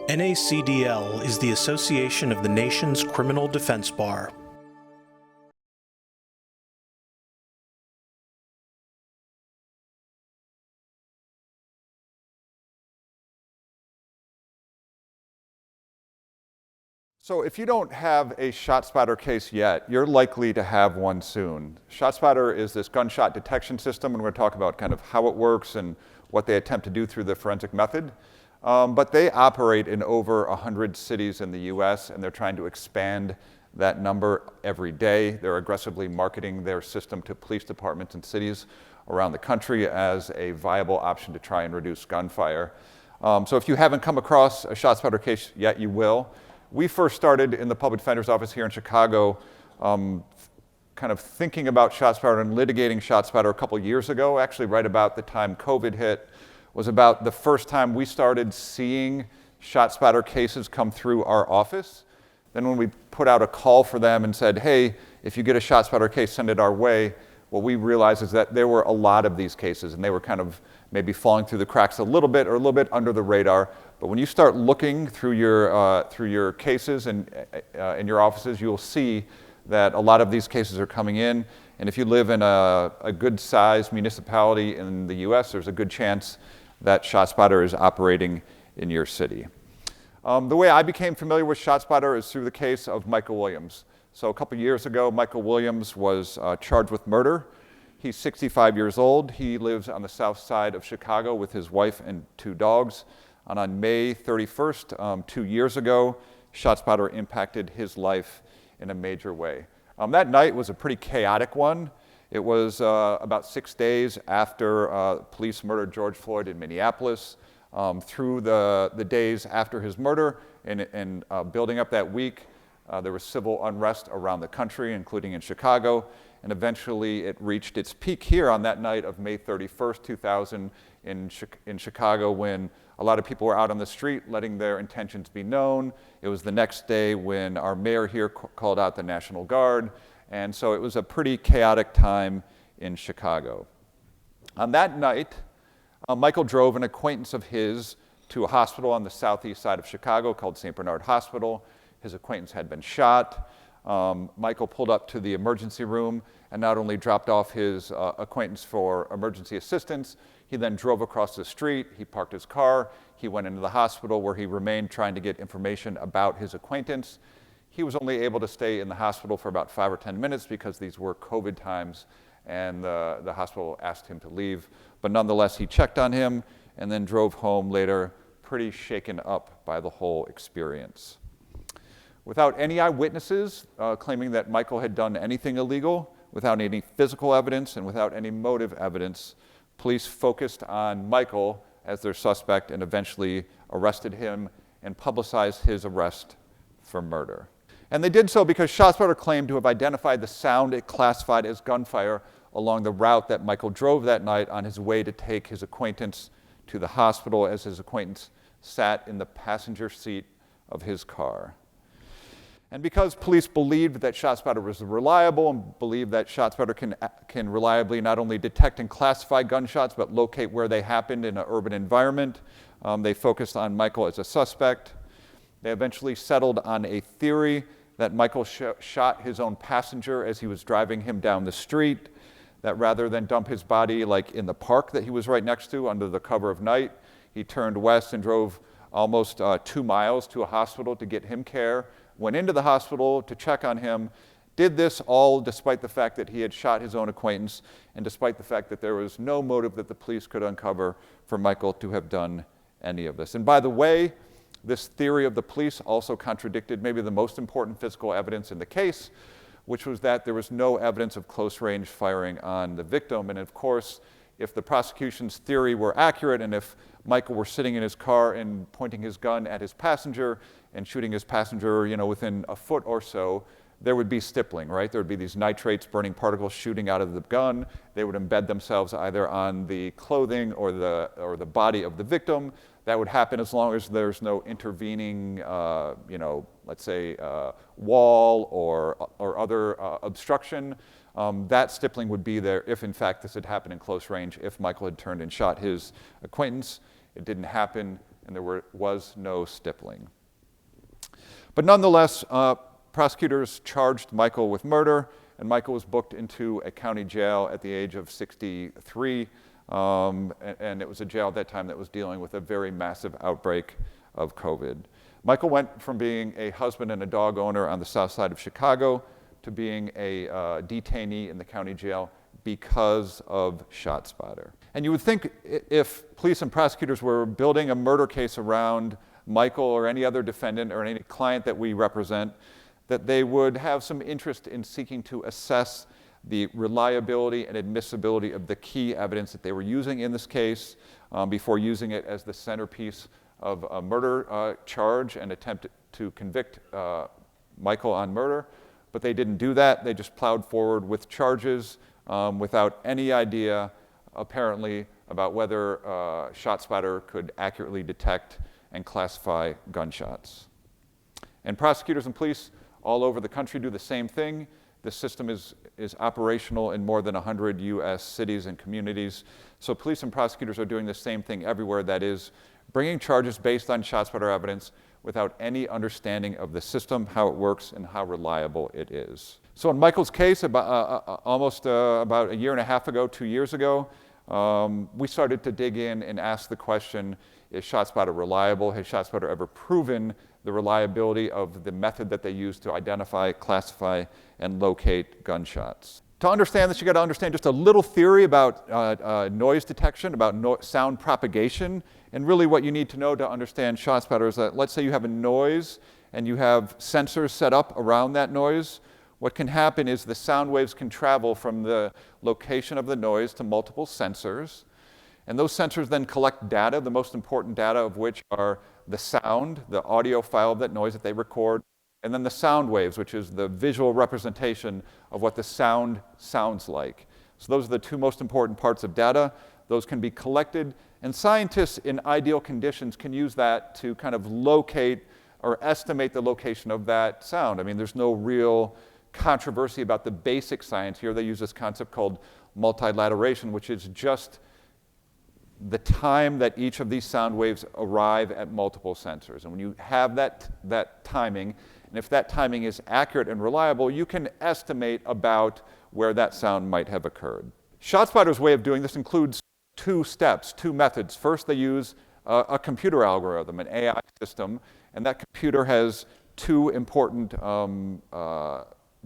NACDL is the association of the nation's criminal defense bar. So if you don't have a ShotSpotter case yet, you're likely to have one soon. ShotSpotter is this gunshot detection system, and we're going to talk about kind of how it works and what they attempt to do through the forensic method. But they operate in over 100 cities in the US, and they're trying to expand that number every day. They're aggressively marketing their system to police departments and cities around the country as a viable option to try and reduce gunfire. So if you haven't come across a ShotSpotter case yet, you will. We first started in the public defender's office here in Chicago kind of thinking about ShotSpotter and litigating ShotSpotter a couple years ago, actually right about the time COVID hit, was about the first time we started seeing ShotSpotter cases come through our office. Then when we put out a call for them and said, hey, if you get a ShotSpotter case, send it our way, what we realized is that there were a lot of these cases, and they were kind of maybe falling through the cracks a little bit or a little bit under the radar. But when you start looking through your cases and in your offices, you'll see that a lot of these cases are coming in. And if you live in a good-sized municipality in the US, there's a good chance that ShotSpotter is operating in your city. The way I became familiar with ShotSpotter is through the case of Michael Williams. So a couple years ago, Michael Williams was charged with murder. He's 65 years old. He lives on the south side of Chicago with his wife and 2 dogs. And on May 31st, 2 years ago, ShotSpotter impacted his life in a major way. That night was a pretty chaotic one. It was about 6 days after police murdered George Floyd in Minneapolis. Through the days after his murder and building up that week, there was civil unrest around the country, including in Chicago. And eventually it reached its peak here on that night of May 31st, 2000 in Chicago, when a lot of people were out on the street letting their intentions be known. It was the next day when our mayor here called out the National Guard. And so it was a pretty chaotic time in Chicago. On that night, Michael drove an acquaintance of his to a hospital on the southeast side of Chicago called St. Bernard Hospital. His acquaintance had been shot. Michael pulled up to the emergency room and not only dropped off his acquaintance for emergency assistance, he then drove across the street, he parked his car, he went into the hospital where he remained trying to get information about his acquaintance. He was only able to stay in the hospital for about 5 or 10 minutes because these were COVID times, and the hospital asked him to leave. But nonetheless, he checked on him and then drove home later, pretty shaken up by the whole experience. Without any eyewitnesses claiming that Michael had done anything illegal, without any physical evidence and without any motive evidence, police focused on Michael as their suspect and eventually arrested him and publicized his arrest for murder. And they did so because ShotSpotter claimed to have identified the sound it classified as gunfire along the route that Michael drove that night on his way to take his acquaintance to the hospital as his acquaintance sat in the passenger seat of his car. And because police believed that ShotSpotter was reliable and believed that ShotSpotter can reliably not only detect and classify gunshots, but locate where they happened in an urban environment, they focused on Michael as a suspect. They eventually settled on a theory that Michael shot his own passenger as he was driving him down the street, that rather than dump his body like in the park that he was right next to under the cover of night, he turned west and drove almost 2 miles to a hospital to get him care, went into the hospital to check on him, did this all despite the fact that he had shot his own acquaintance and despite the fact that there was no motive that the police could uncover for Michael to have done any of this. And by the way, this theory of the police also contradicted maybe the most important physical evidence in the case, which was that there was no evidence of close-range firing on the victim. And of course, if the prosecution's theory were accurate and if Michael were sitting in his car and pointing his gun at his passenger and shooting his passenger, within a foot or so, there would be stippling, right? There would be these nitrates, burning particles shooting out of the gun. They would embed themselves either on the clothing or the body of the victim. That would happen as long as there's no intervening, let's say, wall or other obstruction. That stippling would be there if, in fact, this had happened in close range, if Michael had turned and shot his acquaintance. It didn't happen, and there was no stippling. But nonetheless, prosecutors charged Michael with murder, and Michael was booked into a county jail at the age of 63, and it was a jail at that time that was dealing with a very massive outbreak of COVID. Michael went from being a husband and a dog owner on the south side of Chicago to being a detainee in the county jail because of ShotSpotter. And you would think if police and prosecutors were building a murder case around Michael or any other defendant or any client that we represent, that they would have some interest in seeking to assess the reliability and admissibility of the key evidence that they were using in this case before using it as the centerpiece of a murder charge and attempt to convict Michael on murder. But they didn't do that. They just plowed forward with charges without any idea, apparently, about whether ShotSpotter could accurately detect and classify gunshots. And prosecutors and police all over the country do the same thing. The system is operational in more than 100 U.S. cities and communities. So police and prosecutors are doing the same thing everywhere, that is, bringing charges based on ShotSpotter evidence without any understanding of the system, how it works, and how reliable it is. So in Michael's case, almost about a year and a half ago, 2 years ago, we started to dig in and ask the question, is ShotSpotter reliable? Has ShotSpotter ever proven the reliability of the method that they use to identify, classify, and locate gunshots? To understand this, you got to understand just a little theory about noise detection, about sound propagation. And really what you need to know to understand ShotSpotter is that, let's say you have a noise and you have sensors set up around that noise. What can happen is the sound waves can travel from the location of the noise to multiple sensors. And those sensors then collect data, the most important data of which are the sound, the audio file of that noise that they record, and then the sound waves, which is the visual representation of what the sound sounds like. So those are the two most important parts of data. Those can be collected, and scientists in ideal conditions can use that to kind of locate or estimate the location of that sound. I mean, there's no real controversy about the basic science here. They use this concept called multilateration, which is just the time that each of these sound waves arrive at multiple sensors. And when you have that timing, and if that timing is accurate and reliable, you can estimate about where that sound might have occurred. ShotSpotter's way of doing this includes two steps, two methods. First, they use a computer algorithm, an AI system, and that computer has two important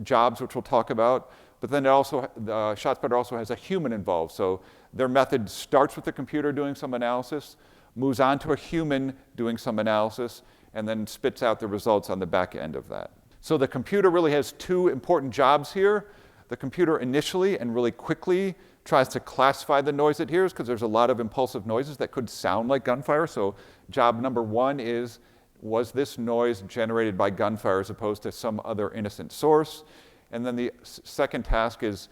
jobs, which we'll talk about. But then ShotSpotter also has a human involved. So their method starts with the computer doing some analysis, moves on to a human doing some analysis, and then spits out the results on the back end of that. So the computer really has two important jobs here. The computer initially and really quickly tries to classify the noise it hears, because there's a lot of impulsive noises that could sound like gunfire. So job number one is, was this noise generated by gunfire as opposed to some other innocent source? And then the second task is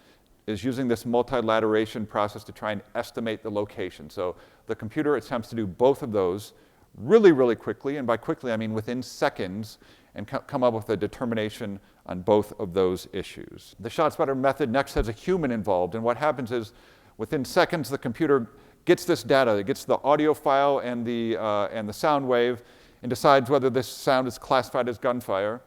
using this multilateration process to try and estimate the location. So the computer attempts to do both of those really, really quickly, and by quickly I mean within seconds, and come up with a determination on both of those issues. The ShotSpotter method next has a human involved, and what happens is within seconds the computer gets this data. It gets the audio file and the sound wave and decides whether this sound is classified as gunfire,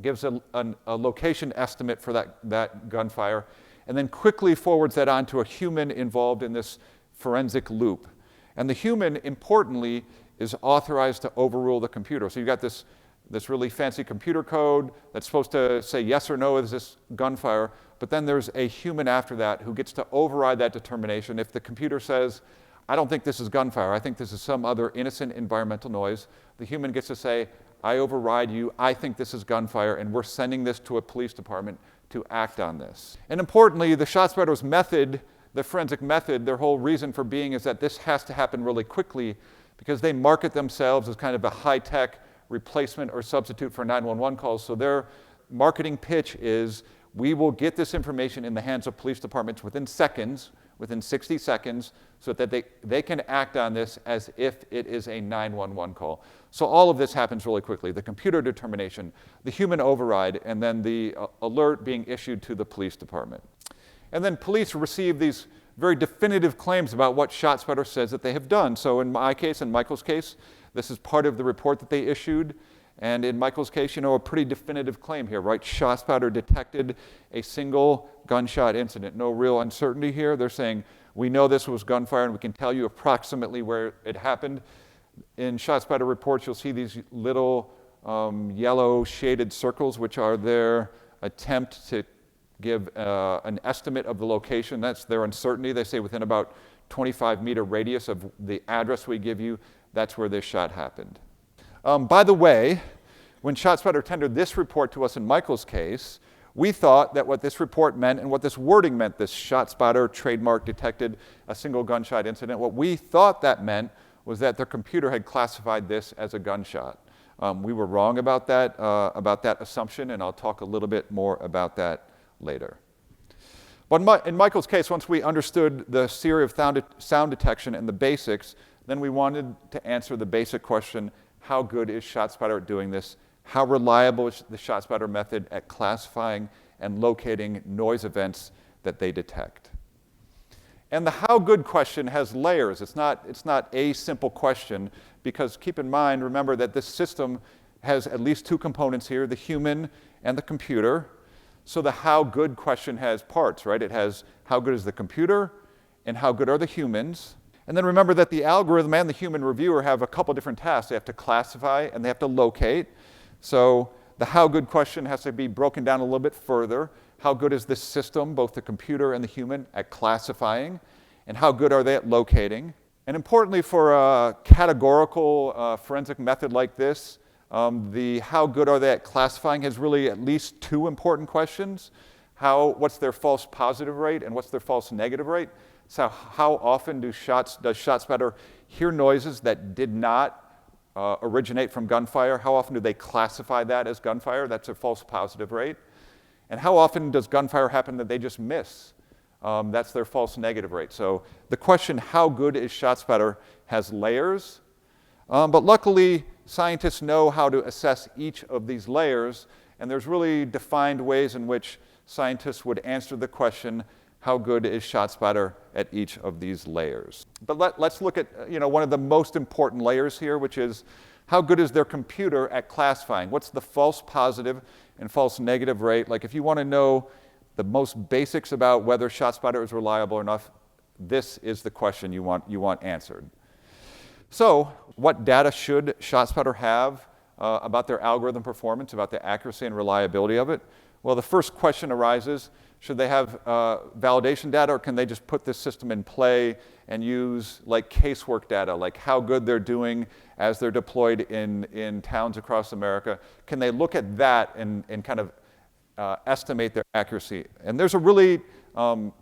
gives a location estimate for that gunfire, and then quickly forwards that on to a human involved in this forensic loop. And the human, importantly, is authorized to overrule the computer. So you've got this really fancy computer code that's supposed to say yes or no, is this gunfire? But then there's a human after that who gets to override that determination. If the computer says, I don't think this is gunfire, I think this is some other innocent environmental noise, the human gets to say, I override you, I think this is gunfire, and we're sending this to a police department to act on this. And importantly, the ShotSpotter's method, the forensic method, their whole reason for being is that this has to happen really quickly, because they market themselves as kind of a high-tech replacement or substitute for 911 calls. So their marketing pitch is, we will get this information in the hands of police departments within seconds, within 60 seconds, so that they can act on this as if it is a 911 call. So all of this happens really quickly. The computer determination, the human override, and then the alert being issued to the police department. And then police receive these very definitive claims about what ShotSpotter says that they have done. So in my case and Michael's case, this is part of the report that they issued. And in Michael's case, a pretty definitive claim here, right? ShotSpotter detected a single gunshot incident. No real uncertainty here. They're saying, we know this was gunfire and we can tell you approximately where it happened. In ShotSpotter reports, you'll see these little yellow shaded circles, which are their attempt to give an estimate of the location. That's their uncertainty. They say within about 25-meter radius of the address we give you, that's where this shot happened. By the way, when ShotSpotter tendered this report to us in Michael's case, we thought that what this report meant and what this wording meant, this ShotSpotter trademark detected a single gunshot incident, what we thought that meant was that their computer had classified this as a gunshot. We were wrong about that assumption, and I'll talk a little bit more about that later. But in Michael's case, once we understood the theory of sound detection and the basics, then we wanted to answer the basic question, how good is ShotSpotter at doing this? How reliable is the ShotSpotter method at classifying and locating noise events that they detect? And the how good question has layers. It's not a simple question, because keep in mind, remember that this system has at least two components here, the human and the computer. So the how good question has parts, right? It has how good is the computer and how good are the humans. And then remember that the algorithm and the human reviewer have a couple different tasks. They have to classify and they have to locate. So the how good question has to be broken down a little bit further. How good is this system, both the computer and the human, at classifying? And how good are they at locating? And importantly, for a categorical forensic method like this, the how good are they at classifying has really at least two important questions. What's their false positive rate and what's their false negative rate? So how often does ShotSpotter hear noises that did not originate from gunfire? How often do they classify that as gunfire? That's a false positive rate. And how often does gunfire happen that they just miss? That's their false negative rate. So the question, how good is ShotSpotter, has layers. But luckily, scientists know how to assess each of these layers. And there's really defined ways in which scientists would answer the question, how good is ShotSpotter at each of these layers? But let's look at one of the most important layers here, which is how good is their computer at classifying? What's the false positive and false negative rate? Like if you want to know the most basics about whether ShotSpotter is reliable or not, this is the question you want answered. So what data should ShotSpotter have about their algorithm performance, about the accuracy and reliability of it? Well, the first question arises, should they have validation data, or can they just put this system in play and use like casework data, like how good they're doing as they're deployed in towns across America? Can they look at that and kind of estimate their accuracy? And there's a really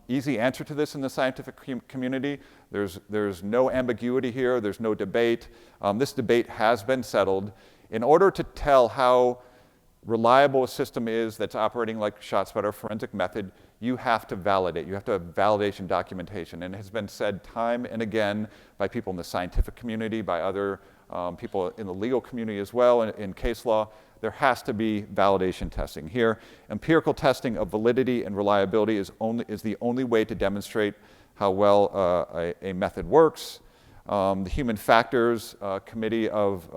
easy answer to this in the scientific community. There's no ambiguity here. There's no debate. This debate has been settled. In order to tell how reliable a system is that's operating like ShotSpotter forensic method, you have to validate. You have to have validation documentation. And it has been said time and again by people in the scientific community, by other people in the legal community as well, in case law, there has to be validation testing. Here, empirical testing of validity and reliability is the only way to demonstrate how well a method works. The Human Factors Committee of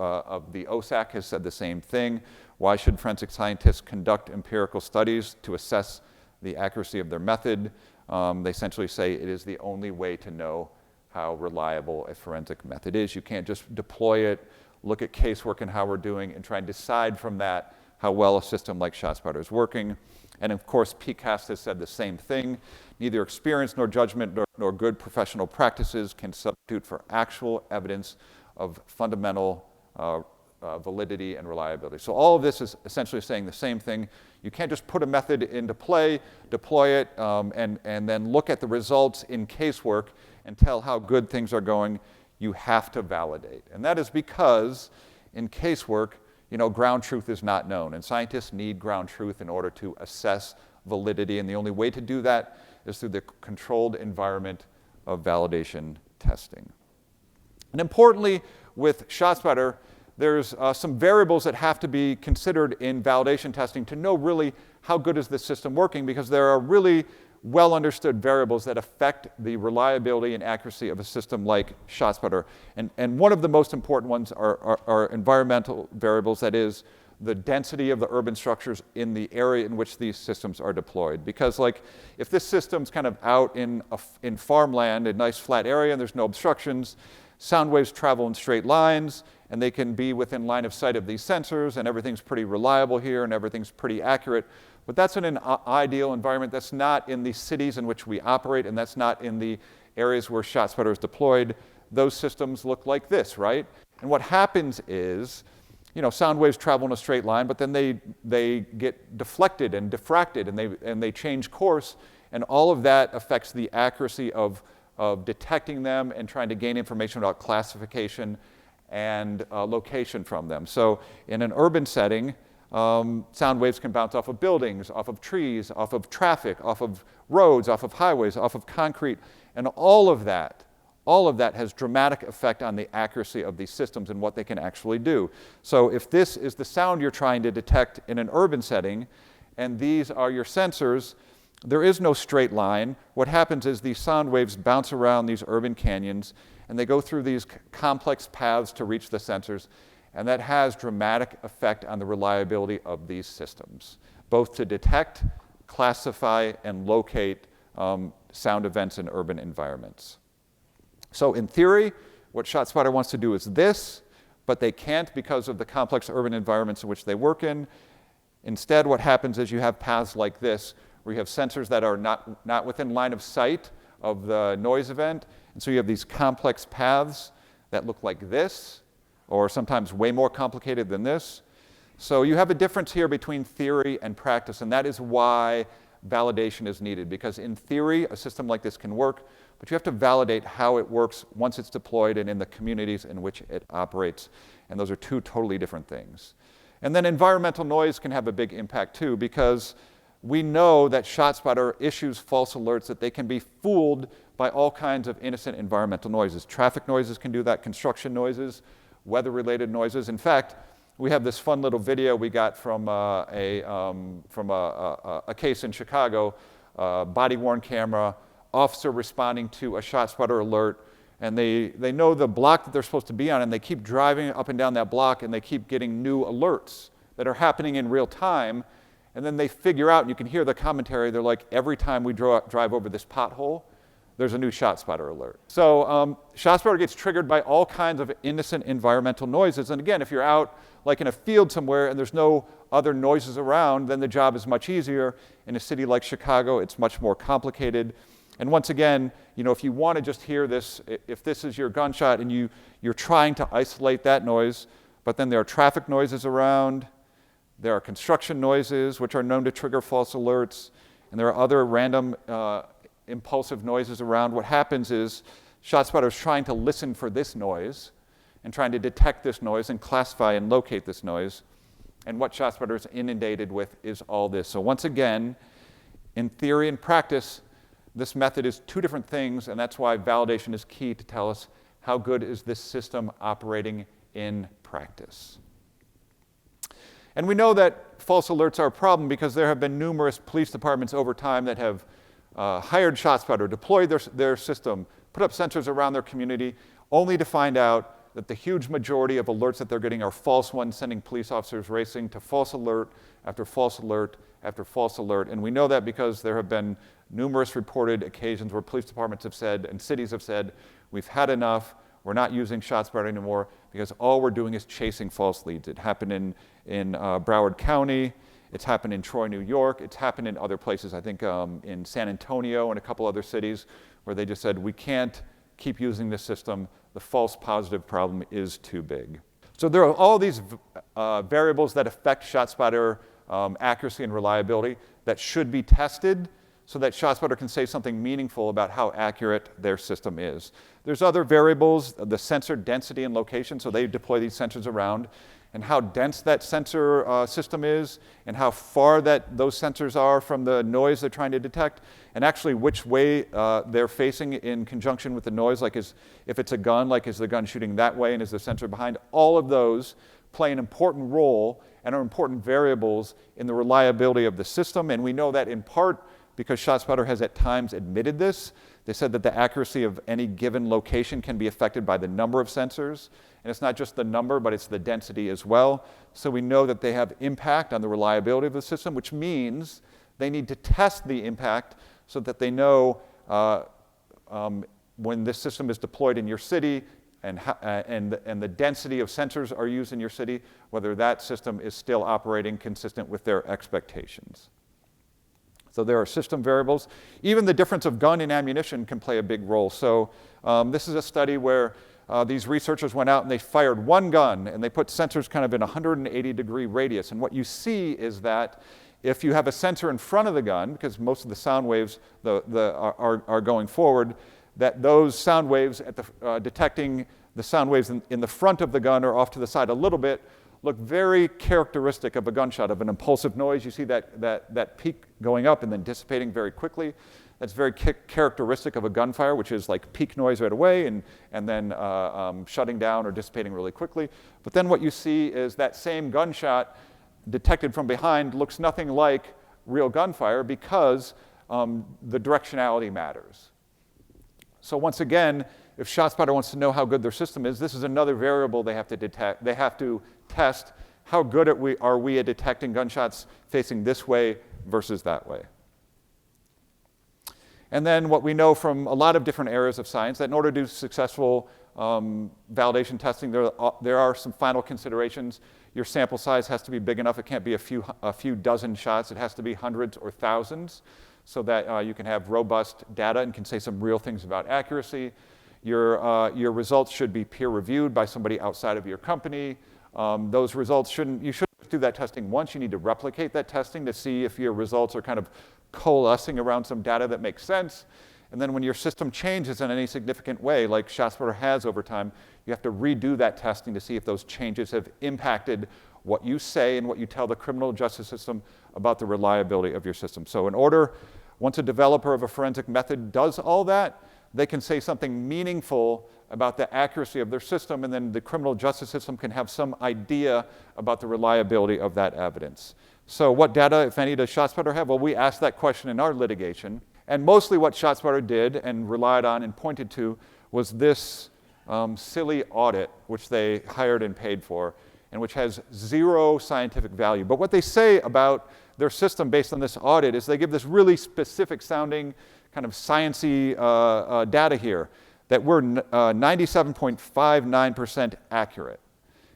the OSAC has said the same thing. Why should forensic scientists conduct empirical studies to assess the accuracy of their method? They essentially say it is the only way to know how reliable a forensic method is. You can't just deploy it, look at casework and how we're doing, and try and decide from that how well a system like ShotSpotter is working. And of course, PCAST has said the same thing. Neither experience nor judgment nor good professional practices can substitute for actual evidence of fundamental validity and reliability. So all of this is essentially saying the same thing. You can't just put a method into play, deploy it, and then look at the results in casework and tell how good things are going. You have to validate. And that is because in casework, ground truth is not known. And scientists need ground truth in order to assess validity. And the only way to do that is through the controlled environment of validation testing. And importantly, with ShotSpotter, there's some variables that have to be considered in validation testing to know really how good is this system working, because there are really well understood variables that affect the reliability and accuracy of a system like ShotSpotter. And one of the most important ones are environmental variables, that is, the density of the urban structures in the area in which these systems are deployed. Because like, if this system's kind of out in farmland, a nice flat area, and there's no obstructions, sound waves travel in straight lines, and they can be within line of sight of these sensors, and everything's pretty reliable here, and everything's pretty accurate. But that's in an ideal environment. That's not in the cities in which we operate, and that's not in the areas where ShotSpotter is deployed. Those systems look like this, right? And what happens is, sound waves travel in a straight line, but then they get deflected and diffracted, and they change course, and all of that affects the accuracy of detecting them and trying to gain information about classification and location from them. So in an urban setting, sound waves can bounce off of buildings, off of trees, off of traffic, off of roads, off of highways, off of concrete, and all of that has dramatic effect on the accuracy of these systems and what they can actually do. So if this is the sound you're trying to detect in an urban setting, and these are your sensors, there is no straight line. What happens is these sound waves bounce around these urban canyons, and they go through these complex paths to reach the sensors, and that has dramatic effect on the reliability of these systems, both to detect, classify, and locate sound events in urban environments. So in theory, what ShotSpotter wants to do is this, but they can't because of the complex urban environments in which they work in. Instead, what happens is you have paths like this, where you have sensors that are not within line of sight of the noise event, and so you have these complex paths that look like this, or sometimes way more complicated than this. So you have a difference here between theory and practice, and that is why validation is needed, because in theory, a system like this can work, but you have to validate how it works once it's deployed and in the communities in which it operates, and those are two totally different things. And then environmental noise can have a big impact too, because we know that ShotSpotter issues false alerts that they can be fooled by all kinds of innocent environmental noises. Traffic noises can do that, construction noises, weather-related noises. In fact, we have this fun little video we got from a case in Chicago, body-worn camera, officer responding to a ShotSpotter alert, and they know the block that they're supposed to be on, and they keep driving up and down that block, and they keep getting new alerts that are happening in real time, and then they figure out, and you can hear the commentary, they're like, every time we drive over this pothole, there's a new ShotSpotter alert. So ShotSpotter gets triggered by all kinds of innocent environmental noises, and again, if you're out like in a field somewhere and there's no other noises around, then the job is much easier. In a city like Chicago, it's much more complicated. And once again, if you want to just hear this, if this is your gunshot and you're trying to isolate that noise, but then there are traffic noises around, there are construction noises, which are known to trigger false alerts, and there are other random impulsive noises around. What happens is ShotSpotter is trying to listen for this noise and trying to detect this noise and classify and locate this noise. And what ShotSpotter is inundated with is all this. So once again, in theory and practice, this method is two different things, and that's why validation is key to tell us how good is this system operating in practice. And we know that false alerts are a problem because there have been numerous police departments over time that have hired ShotSpotter, deployed their system, put up sensors around their community, only to find out that the huge majority of alerts that they're getting are false ones, sending police officers racing to false alert after false alert after false alert. And we know that because there have been numerous reported occasions where police departments have said and cities have said, we've had enough, we're not using ShotSpotter anymore because all we're doing is chasing false leads. It happened in Broward County, it's happened in Troy, New York, it's happened in other places, I think in San Antonio and a couple other cities where they just said, we can't keep using this system, the false positive problem is too big. So there are all these variables that affect ShotSpotter accuracy and reliability that should be tested so that ShotSpotter can say something meaningful about how accurate their system is. There's other variables, the sensor density and location, so they deploy these sensors around, and how dense that sensor system is, and how far those sensors are from the noise they're trying to detect, and actually which way they're facing in conjunction with the noise, like if it's a gun, like is the gun shooting that way and is the sensor behind? All of those play an important role and are important variables in the reliability of the system, and we know that in part because ShotSpotter has at times admitted this. They said that the accuracy of any given location can be affected by the number of sensors. And it's not just the number, but it's the density as well. So we know that they have impact on the reliability of the system, which means they need to test the impact so that they know when this system is deployed in your city and the density of sensors are used in your city, whether that system is still operating consistent with their expectations. So there are system variables. Even the difference of gun and ammunition can play a big role. So this is a study where these researchers went out and they fired one gun and they put sensors kind of in a 180-degree radius. And what you see is that if you have a sensor in front of the gun, because most of the sound waves are going forward, that those sound waves at detecting the sound waves in the front of the gun or off to the side a little bit look very characteristic of a gunshot, of an impulsive noise. You see that peak going up and then dissipating very quickly. That's very characteristic of a gunfire, which is like peak noise right away and then shutting down or dissipating really quickly. But then what you see is that same gunshot detected from behind looks nothing like real gunfire because the directionality matters. So once again, if ShotSpotter wants to know how good their system is, this is another variable they have to detect. They have to test how good are we at detecting gunshots facing this way versus that way. And then what we know from a lot of different areas of science, that in order to do successful validation testing, there are some final considerations. Your sample size has to be big enough. It can't be a few dozen shots. It has to be hundreds or thousands so that you can have robust data and can say some real things about accuracy. Your results should be peer-reviewed by somebody outside of your company. Those results you shouldn't do that testing once. You need to replicate that testing to see if your results are kind of coalescing around some data that makes sense. And then when your system changes in any significant way, like ShotSpotter has over time, you have to redo that testing to see if those changes have impacted what you say and what you tell the criminal justice system about the reliability of your system. So once a developer of a forensic method does all that, they can say something meaningful about the accuracy of their system, and then the criminal justice system can have some idea about the reliability of that evidence. So what data, if any, does ShotSpotter have? Well, we asked that question in our litigation, and mostly what ShotSpotter did and relied on and pointed to was this silly audit, which they hired and paid for, and which has zero scientific value. But what they say about their system based on this audit is they give this really specific sounding kind of sciencey data here, that we're 97.59% accurate,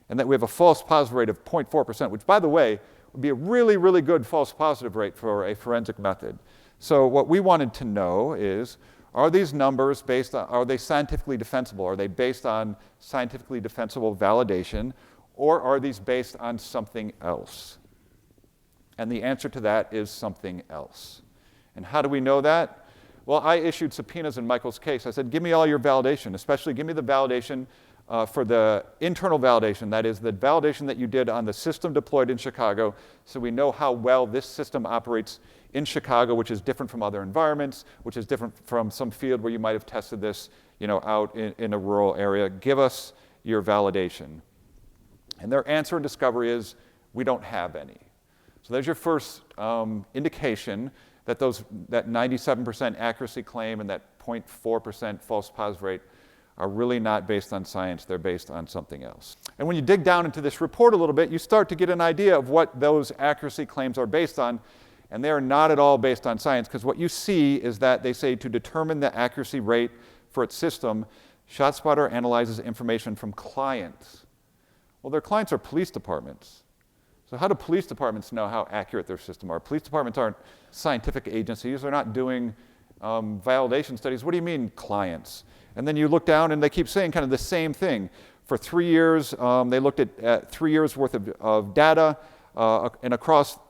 and that we have a false positive rate of 0.4%, which, by the way, would be a really, really good false positive rate for a forensic method. So what we wanted to know is, are these numbers are they scientifically defensible? Are they based on scientifically defensible validation, or are these based on something else? And the answer to that is something else. And how do we know that? Well, I issued subpoenas in Michael's case. I said, give me all your validation, especially give me the validation for the internal validation, that is the validation that you did on the system deployed in Chicago, so we know how well this system operates in Chicago, which is different from other environments, which is different from some field where you might have tested this, out in a rural area. Give us your validation. And their answer in discovery is, we don't have any. So there's your first indication that that 97% accuracy claim and that 0.4% false positive rate are really not based on science. They're based on something else. And when you dig down into this report a little bit, you start to get an idea of what those accuracy claims are based on. And they are not at all based on science, because what you see is that they say to determine the accuracy rate for its system, ShotSpotter analyzes information from clients. Well, their clients are police departments. So how do police departments know how accurate their system are? Police departments aren't scientific agencies. They're not doing validation studies. What do you mean, clients? And then you look down, and they keep saying kind of the same thing. For 3 years, they looked at 3 years' worth of data, and across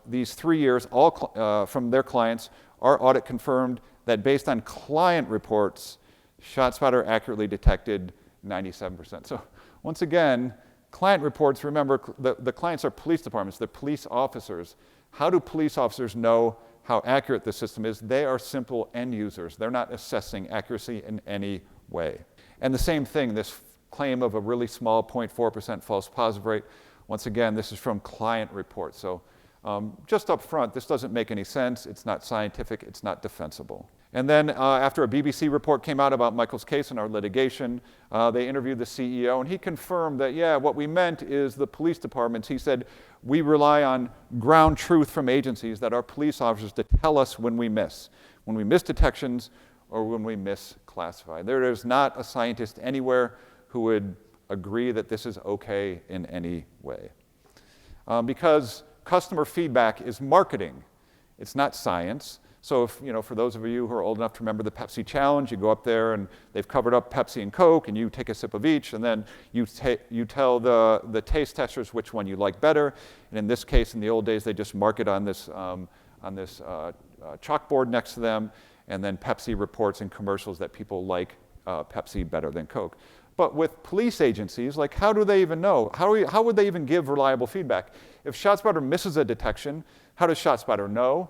these 3 years, all from their clients, our audit confirmed that based on client reports, ShotSpotter accurately detected 97%. So once again, client reports, remember, the clients are police departments, they're police officers. How do police officers know how accurate the system is? They are simple end users. They're not assessing accuracy in any way. And the same thing, this claim of a really small 0.4% false positive rate, once again, this is from client reports. So Just up front, this doesn't make any sense. It's not scientific. It's not defensible. And then after a BBC report came out about Michael's case in our litigation, they interviewed the CEO, and he confirmed that, yeah, what we meant is the police departments. He said, we rely on ground truth from agencies that are police officers to tell us when we miss detections or when we miss classified. There is not a scientist anywhere who would agree that this is okay in any way. Because customer feedback is marketing. It's not science. So if, for those of you who are old enough to remember the Pepsi challenge, you go up there and they've covered up Pepsi and Coke, and you take a sip of each, and then you tell the taste testers which one you like better. And in this case, in the old days, they just mark it on this chalkboard next to them, and then Pepsi reports in commercials that people like Pepsi better than Coke. But with police agencies, like, how do they even know? How would they even give reliable feedback? If ShotSpotter misses a detection, how does ShotSpotter know?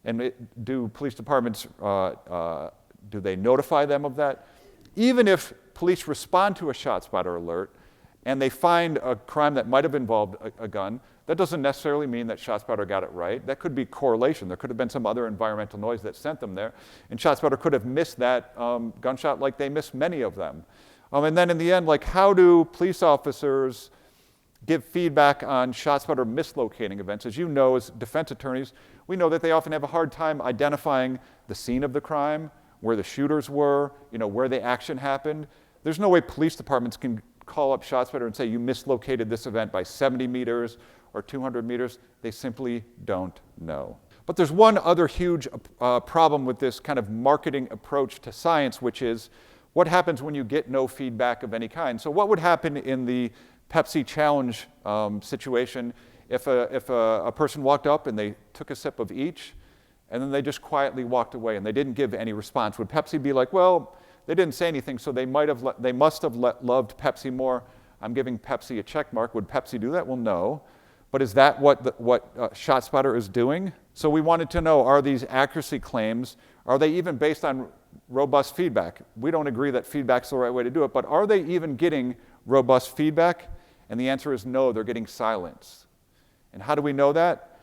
And do police departments, do they notify them of that? Even if police respond to a ShotSpotter alert and they find a crime that might have involved a gun, that doesn't necessarily mean that ShotSpotter got it right. That could be correlation. There could have been some other environmental noise that sent them there, and ShotSpotter could have missed that gunshot like they missed many of them. And then in the end, like, how do police officers give feedback on ShotSpotter mislocating events? As you know, as defense attorneys, we know that they often have a hard time identifying the scene of the crime, where the shooters were, where the action happened. There's no way police departments can call up ShotSpotter and say, you mislocated this event by 70 meters or 200 meters. They simply don't know. But there's one other huge problem with this kind of marketing approach to science, which is what happens when you get no feedback of any kind. So what would happen in the Pepsi challenge situation if a person walked up and they took a sip of each and then they just quietly walked away and they didn't give any response? Would Pepsi be like, well, they didn't say anything, so they must have loved Pepsi more. I'm giving Pepsi a check mark. Would Pepsi do that? Well, no. But is that what ShotSpotter is doing? So we wanted to know, are these accuracy claims, are they even based on robust feedback? We don't agree that feedback's the right way to do it, but are they even getting robust feedback? And the answer is no, they're getting silence. And how do we know that?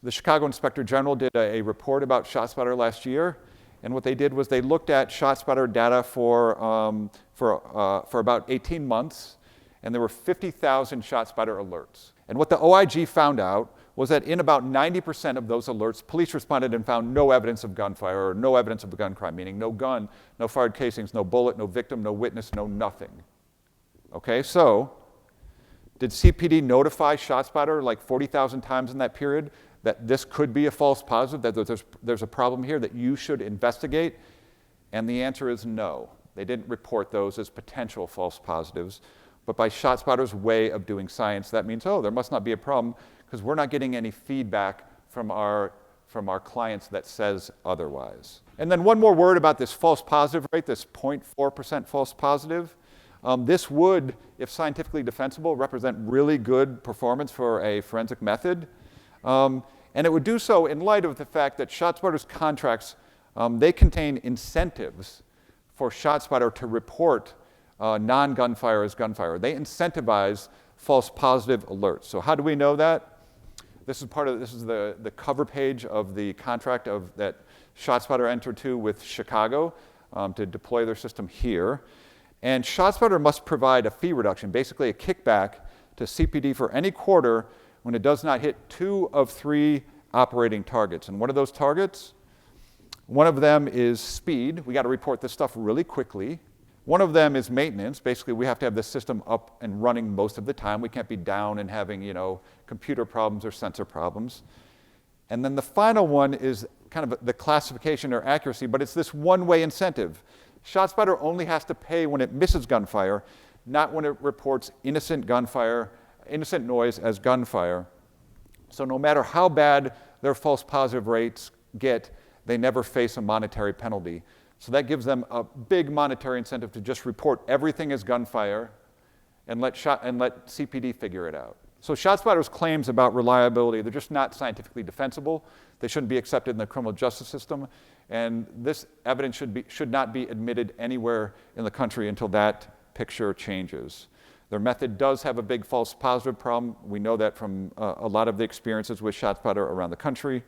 The Chicago Inspector General did a report about ShotSpotter last year, and what they did was they looked at ShotSpotter data for about 18 months, and there were 50,000 ShotSpotter alerts. And what the OIG found out was that in about 90% of those alerts, police responded and found no evidence of gunfire or no evidence of a gun crime, meaning no gun, no fired casings, no bullet, no victim, no witness, no nothing. Okay, so did CPD notify ShotSpotter like 40,000 times in that period that this could be a false positive, that there's a problem here that you should investigate? And the answer is no. They didn't report those as potential false positives. But by ShotSpotter's way of doing science, that means, oh, there must not be a problem because we're not getting any feedback from our clients that says otherwise. And then one more word about this false positive rate, this 0.4% false positive. This would, if scientifically defensible, represent really good performance for a forensic method. And it would do so in light of the fact that ShotSpotter's contracts, they contain incentives for ShotSpotter to report non-gunfire as gunfire. They incentivize false positive alerts. So how do we know that? This is the cover page of the contract that ShotSpotter entered to with Chicago to deploy their system here. And ShotSpotter must provide a fee reduction, basically a kickback to CPD for any quarter when it does not hit 2 of 3 operating targets. And what are those targets? One of them is speed. We got to report this stuff really quickly. One of them is maintenance. Basically, we have to have this system up and running most of the time. We can't be down and having, computer problems or sensor problems. And then the final one is kind of the classification or accuracy, but it's this one-way incentive. ShotSpotter only has to pay when it misses gunfire, not when it reports innocent noise as gunfire. So no matter how bad their false positive rates get, they never face a monetary penalty. So that gives them a big monetary incentive to just report everything as gunfire and let CPD figure it out. So ShotSpotter's claims about reliability, they're just not scientifically defensible. They shouldn't be accepted in the criminal justice system. And this evidence should not be admitted anywhere in the country until that picture changes. Their method does have a big false positive problem. We know that from a lot of the experiences with ShotSpotter around the country.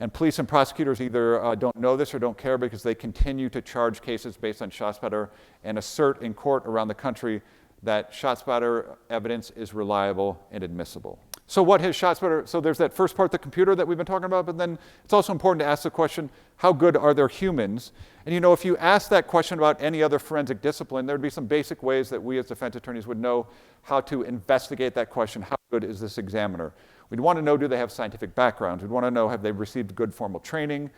And police and prosecutors either don't know this or don't care because they continue to charge cases based on ShotSpotter and assert in court around the country that ShotSpotter evidence is reliable and admissible. So what has ShotSpotter, so there's that first part, the computer that we've been talking about, but then it's also important to ask the question, how good are their humans? And you know, if you ask that question about any other forensic discipline, there'd be some basic ways that we as defense attorneys would know how to investigate that question, how good is this examiner? We'd want to know, do they have scientific backgrounds? We'd want to know, have they received good formal training?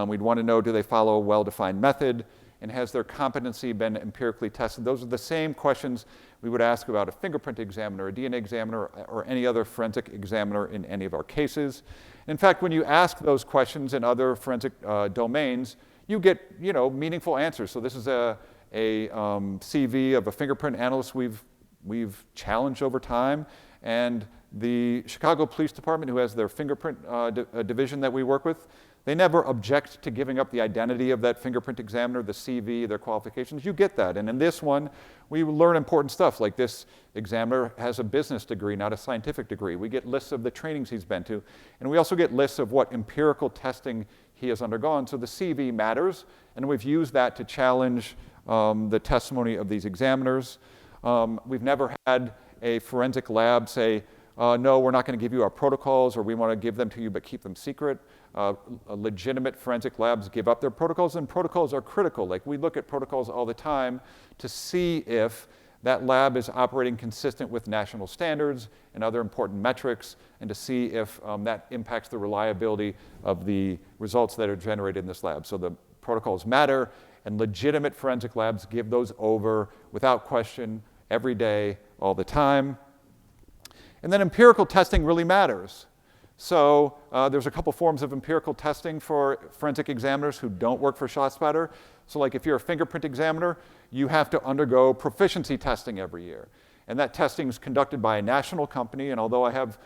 We'd want to know, do they follow a well-defined method? And has their competency been empirically tested? Those are the same questions we would ask about a fingerprint examiner, a DNA examiner, or any other forensic examiner in any of our cases. In fact, when you ask those questions in other forensic domains, you get meaningful answers. So this is a CV of a fingerprint analyst we've challenged over time, and the Chicago Police Department, who has their fingerprint division that we work with, they never object to giving up the identity of that fingerprint examiner, the CV, their qualifications. You get that. And in this one, we learn important stuff, like this examiner has a business degree, not a scientific degree. We get lists of the trainings he's been to. And we also get lists of what empirical testing he has undergone. So the CV matters, and we've used that to challenge the testimony of these examiners. We've never had a forensic lab say, no, we're not going to give you our protocols, or we want to give them to you but keep them secret. Legitimate forensic labs give up their protocols, and protocols are critical. Like, we look at protocols all the time to see if that lab is operating consistent with national standards and other important metrics, and to see if that impacts the reliability of the results that are generated in this lab. So the protocols matter, and legitimate forensic labs give those over without question every day, all the time. And then empirical testing really matters. So there's a couple forms of empirical testing for forensic examiners who don't work for ShotSpotter. So like if you're a fingerprint examiner, you have to undergo proficiency testing every year. And that testing is conducted by a national company, and although I have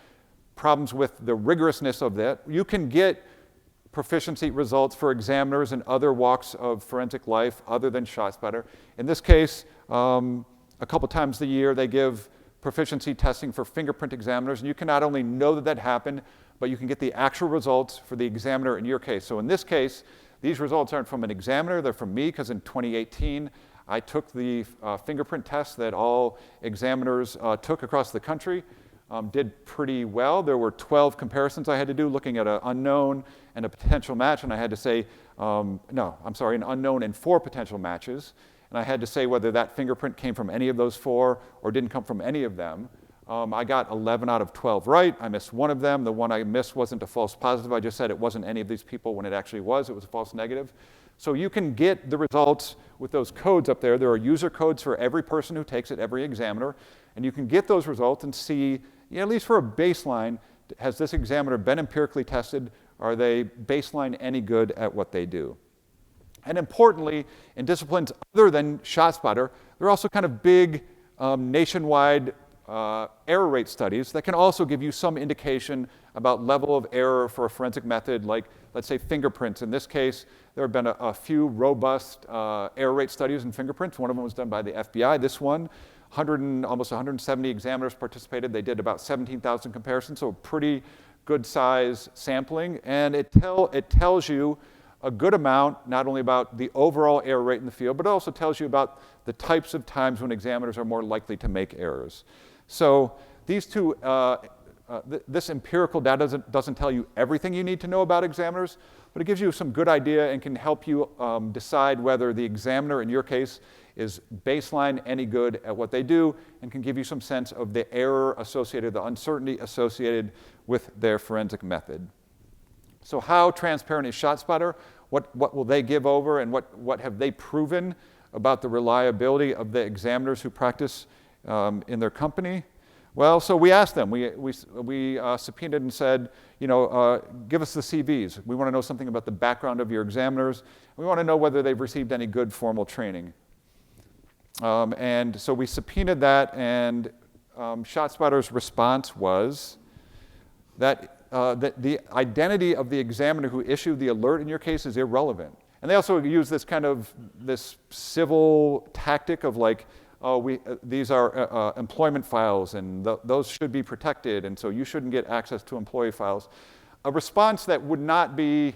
problems with the rigorousness of that, you can get proficiency results for examiners in other walks of forensic life other than ShotSpotter. In this case, a couple times a year they give proficiency testing for fingerprint examiners, and you can not only know that that happened, but you can get the actual results for the examiner in your case. So in this case, these results aren't from an examiner, they're from me, because in 2018, I took the fingerprint test that all examiners took across the country, did pretty well. There were 12 comparisons I had to do, looking at an unknown and a potential match, and I had to say, an unknown and 4 potential matches. And I had to say whether that fingerprint came from any of those 4 or didn't come from any of them. I got 11 out of 12 right. I missed one of them. The one I missed wasn't a false positive. I just said it wasn't any of these people when it actually was. It was a false negative. So you can get the results with those codes up there. There are user codes for every person who takes it, every examiner. And you can get those results and see, at least for a baseline, has this examiner been empirically tested? Are they baseline any good at what they do? And importantly, in disciplines other than ShotSpotter, there are also kind of big nationwide error rate studies that can also give you some indication about level of error for a forensic method, like, let's say, fingerprints. In this case, there have been a few robust error rate studies in fingerprints. One of them was done by the FBI. This one, almost 170 examiners participated. They did about 17,000 comparisons, so pretty good size sampling. And it tells you a good amount, not only about the overall error rate in the field, but it also tells you about the types of times when examiners are more likely to make errors. So these two, this empirical data doesn't tell you everything you need to know about examiners, but it gives you some good idea and can help you decide whether the examiner, in your case, is baseline any good at what they do, and can give you some sense of the error associated, the uncertainty associated with their forensic method. So how transparent is ShotSpotter? What will they give over, and what have they proven about the reliability of the examiners who practice in their company? Well, so we asked them. We subpoenaed and said, give us the CVs. We want to know something about the background of your examiners. We want to know whether they've received any good formal training. And so we subpoenaed that, and ShotSpotter's response was that the identity of the examiner who issued the alert in your case is irrelevant. And they also use this civil tactic of like, oh, these are employment files, and those should be protected, and so you shouldn't get access to employee files. A response that would not be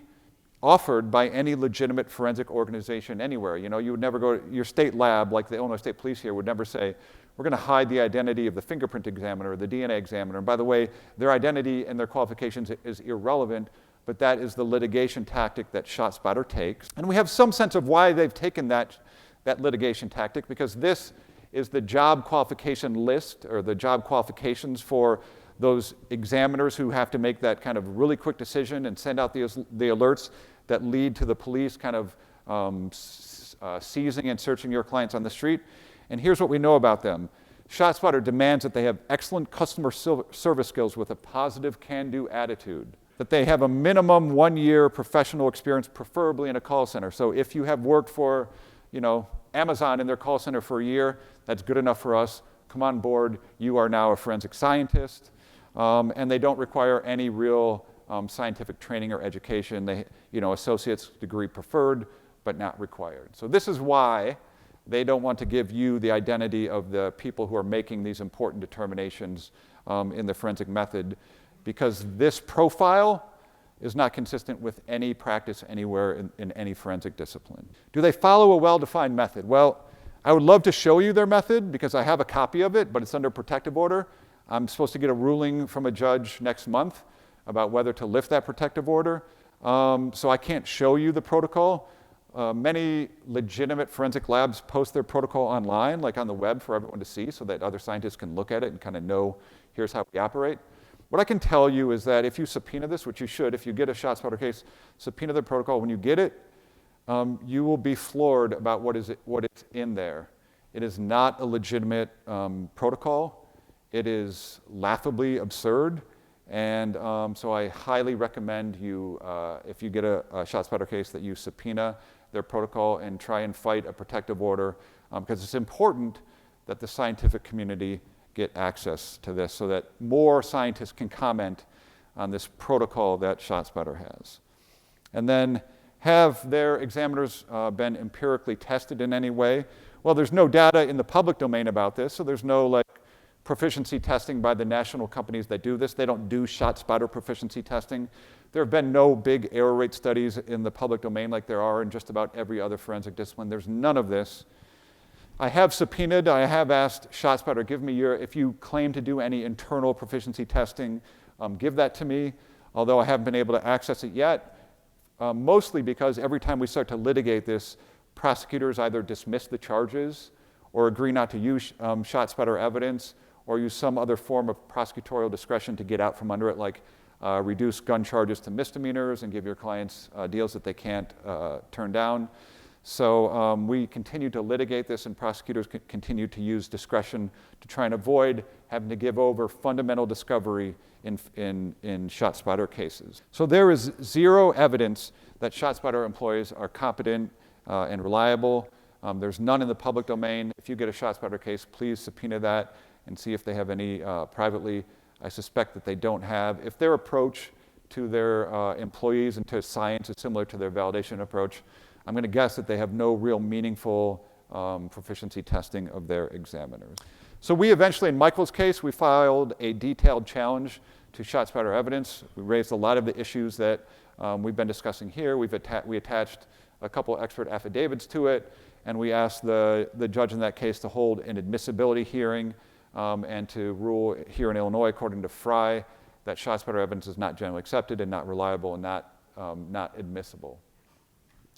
offered by any legitimate forensic organization anywhere. You know, you would never go to your state lab, like the Illinois State Police here, would never say, we're going to hide the identity of the fingerprint examiner or the DNA examiner. And by the way, their identity and their qualifications is irrelevant, but that is the litigation tactic that ShotSpotter takes. And we have some sense of why they've taken that litigation tactic, because this is the job qualification list, or the job qualifications for those examiners who have to make that kind of really quick decision and send out the alerts that lead to the police kind of seizing and searching your clients on the street. And here's what we know about them. ShotSpotter demands that they have excellent customer service skills with a positive can-do attitude, that they have a minimum 1-year professional experience, preferably in a call center. So if you have worked for, you know, Amazon in their call center for a year, that's good enough for us. Come on board. You are now a forensic scientist. And they don't require any real scientific training or education. They, you know, associate's degree preferred, but not required. So this is why they don't want to give you the identity of the people who are making these important determinations in the forensic method, because this profile is not consistent with any practice anywhere in any forensic discipline. Do they follow a well-defined method? Well, I would love to show you their method because I have a copy of it, but it's under protective order. I'm supposed to get a ruling from a judge next month about whether to lift that protective order. So I can't show you the protocol. Many legitimate forensic labs post their protocol online, like on the web for everyone to see, so that other scientists can look at it and kind of know, here's how we operate. What I can tell you is that if you subpoena this, which you should, if you get a ShotSpotter case, subpoena the protocol. When you get it, you will be floored about what is in there. It is not a legitimate protocol. It is laughably absurd. And so I highly recommend you, if you get a ShotSpotter case, that you subpoena their protocol and try and fight a protective order, because it's important that the scientific community get access to this so that more scientists can comment on this protocol that ShotSpotter has. And then, have their examiners been empirically tested in any way? Well, there's no data in the public domain about this, so there's no like proficiency testing by the national companies that do this. They don't do ShotSpotter proficiency testing. There have been no big error rate studies in the public domain like there are in just about every other forensic discipline. There's none of this. I have subpoenaed, I have asked ShotSpotter, give me if you claim to do any internal proficiency testing, give that to me, although I haven't been able to access it yet, mostly because every time we start to litigate this, prosecutors either dismiss the charges or agree not to use ShotSpotter evidence or use some other form of prosecutorial discretion to get out from under it, like reduce gun charges to misdemeanors and give your clients deals that they can't turn down. So we continue to litigate this, and prosecutors continue to use discretion to try and avoid having to give over fundamental discovery in ShotSpotter cases. So there is zero evidence that ShotSpotter employees are competent and reliable. There's none in the public domain. If you get a ShotSpotter case, please subpoena that and see if they have any privately. I suspect that they don't have. If their approach to their employees and to science is similar to their validation approach, I'm going to guess that they have no real meaningful proficiency testing of their examiners. So we eventually, in Michael's case, we filed a detailed challenge to ShotSpotter evidence. We raised a lot of the issues that we've been discussing here. We attached a couple expert affidavits to it, and we asked the judge in that case to hold an admissibility hearing and to rule here in Illinois, according to Fry, that ShotSpotter evidence is not generally accepted and not reliable and not admissible.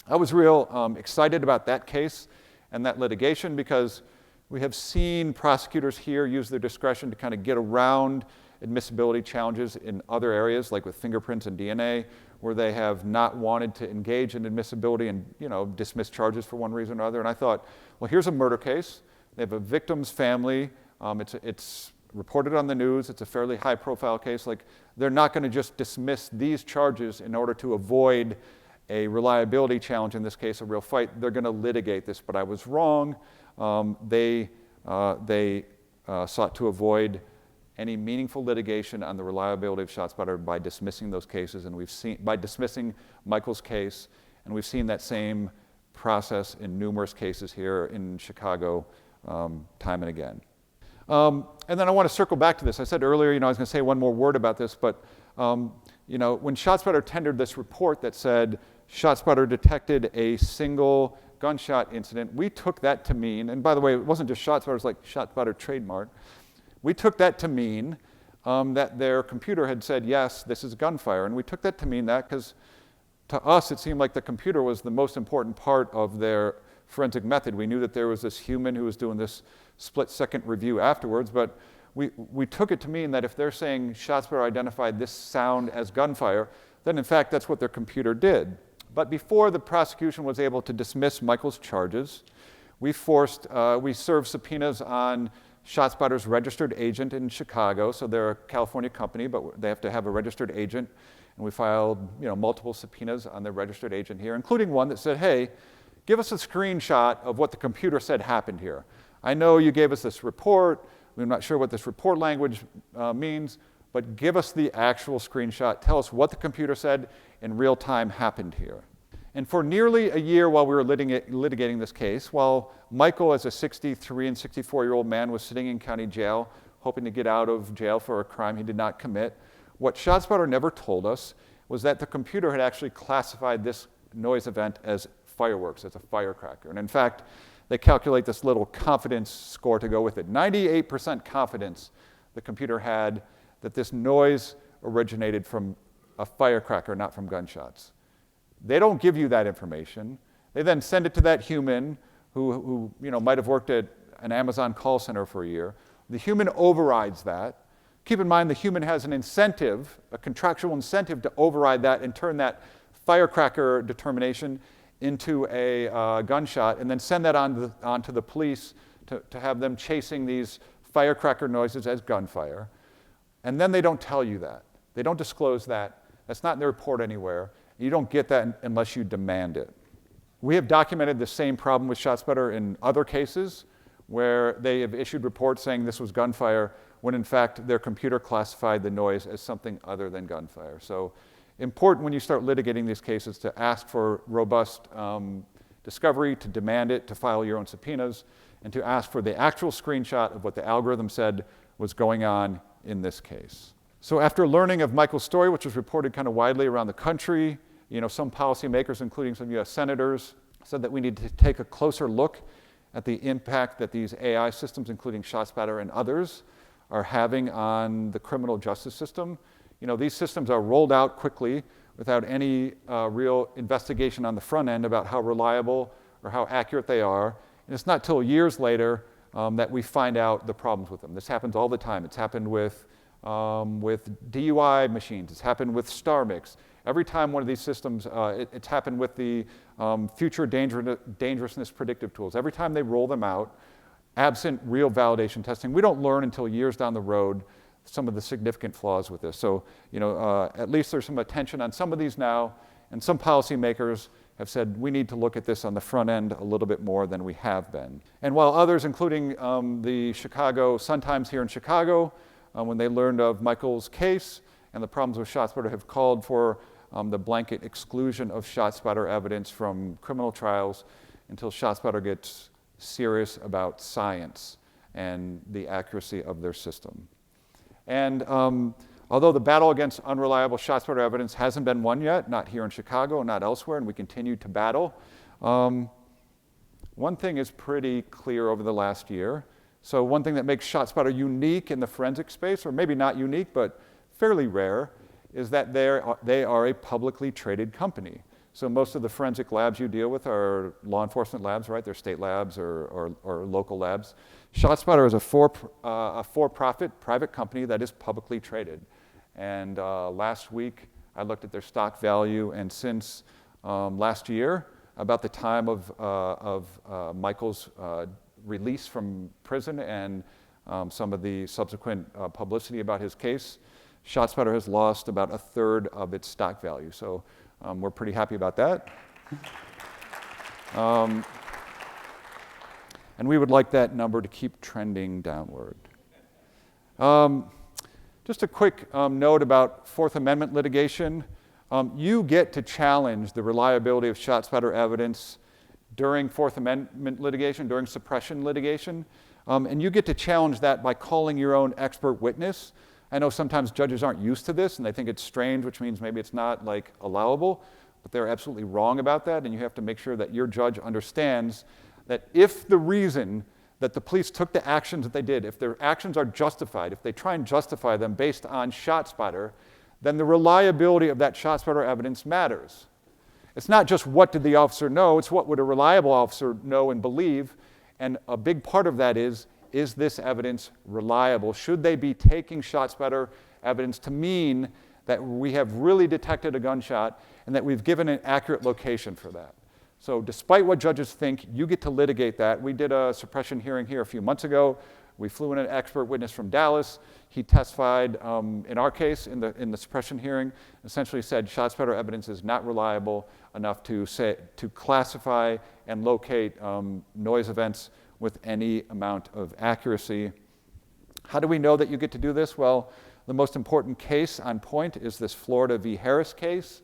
I was real excited about that case and that litigation because we have seen prosecutors here use their discretion to kind of get around admissibility challenges in other areas, like with fingerprints and DNA, where they have not wanted to engage in admissibility and dismiss charges for one reason or another. And I thought, well, here's a murder case. They have a victim's family. It's reported on the news. It's a fairly high-profile case. Like, they're not going to just dismiss these charges in order to avoid a reliability challenge, in this case, a real fight. They're going to litigate this, but I was wrong. They sought to avoid any meaningful litigation on the reliability of ShotSpotter by dismissing those cases, and by dismissing Michael's case, and we've seen that same process in numerous cases here in Chicago time and again. And then I want to circle back to this. I said earlier, I was going to say one more word about this, but when ShotSpotter tendered this report that said ShotSpotter detected a single gunshot incident, we took that to mean, and by the way, it wasn't just ShotSpotter, it was like ShotSpotter trademark. We took that to mean that their computer had said, yes, this is gunfire. And we took that to mean that because to us, it seemed like the computer was the most important part of their forensic method. We knew that there was this human who was doing this split-second review afterwards, but we took it to mean that if they're saying ShotSpotter identified this sound as gunfire, then in fact that's what their computer did. But before the prosecution was able to dismiss Michael's charges, we served subpoenas on ShotSpotter's registered agent in Chicago. So they're a California company, but they have to have a registered agent. And we filed multiple subpoenas on their registered agent here, including one that said, hey, give us a screenshot of what the computer said happened here. I know you gave us this report. We're not sure what this report language means, but give us the actual screenshot. Tell us what the computer said in real time happened here. And for nearly a year while we were litigating this case, while Michael, as a 63 and 64-year-old man, was sitting in county jail, hoping to get out of jail for a crime he did not commit, what ShotSpotter never told us was that the computer had actually classified this noise event as fireworks, as a firecracker. And in fact, they calculate this little confidence score to go with it. 98% confidence the computer had that this noise originated from a firecracker, not from gunshots. They don't give you that information. They then send it to that human who might have worked at an Amazon call center for a year. The human overrides that. Keep in mind the human has an incentive, a contractual incentive to override that and turn that firecracker determination into a gunshot and then send that on to the police to have them chasing these firecracker noises as gunfire. And then they don't tell you that. They don't disclose that. That's not in the report anywhere. You don't get that unless you demand it. We have documented the same problem with ShotSpotter in other cases where they have issued reports saying this was gunfire when in fact their computer classified the noise as something other than gunfire. So important when you start litigating these cases to ask for robust discovery, to demand it, to file your own subpoenas, and to ask for the actual screenshot of what the algorithm said was going on in this case. So after learning of Michael's story, which was reported kind of widely around the country, some policymakers, including some U.S. senators, said that we need to take a closer look at the impact that these AI systems, including ShotSpotter and others, are having on the criminal justice system. These systems are rolled out quickly without any real investigation on the front end about how reliable or how accurate they are. And it's not till years later that we find out the problems with them. This happens all the time. It's happened with DUI machines. It's happened with StarMix. Every time one of these systems, it's happened with the future dangerousness predictive tools. Every time they roll them out, absent real validation testing, we don't learn until years down the road some of the significant flaws with this. So, at least there's some attention on some of these now, and some policymakers have said we need to look at this on the front end a little bit more than we have been. And while others, including the Chicago Sun-Times here in Chicago, when they learned of Michael's case and the problems with ShotSpotter, have called for the blanket exclusion of ShotSpotter evidence from criminal trials until ShotSpotter gets serious about science and the accuracy of their system. And although the battle against unreliable ShotSpotter evidence hasn't been won yet, not here in Chicago, not elsewhere, and we continue to battle, one thing is pretty clear over the last year. So one thing that makes ShotSpotter unique in the forensic space, or maybe not unique, but fairly rare, is that they are a publicly traded company. So most of the forensic labs you deal with are law enforcement labs, right? They're state labs or local labs. ShotSpotter is a for-profit private company that is publicly traded. And last week, I looked at their stock value, and since last year, about the time of Michael's release from prison and some of the subsequent publicity about his case, ShotSpotter has lost about a third of its stock value. So we're pretty happy about that. And we would like that number to keep trending downward. Just a quick note about Fourth Amendment litigation. You get to challenge the reliability of ShotSpotter evidence during Fourth Amendment litigation, during suppression litigation. And you get to challenge that by calling your own expert witness. I know sometimes judges aren't used to this and they think it's strange, which means maybe it's not like allowable, but they're absolutely wrong about that. And you have to make sure that your judge understands that if the reason that the police took the actions that they did, if their actions are justified, if they try and justify them based on ShotSpotter, then the reliability of that ShotSpotter evidence matters. It's not just what did the officer know, it's what would a reliable officer know and believe. And a big part of that is this evidence reliable? Should they be taking ShotSpotter evidence to mean that we have really detected a gunshot and that we've given an accurate location for that? So despite what judges think, you get to litigate that. We did a suppression hearing here a few months ago. We flew in an expert witness from Dallas. He testified in our case in the suppression hearing, essentially said ShotSpotter evidence is not reliable enough to classify and locate noise events with any amount of accuracy. How do we know that you get to do this? Well, the most important case on point is this Florida v. Harris case.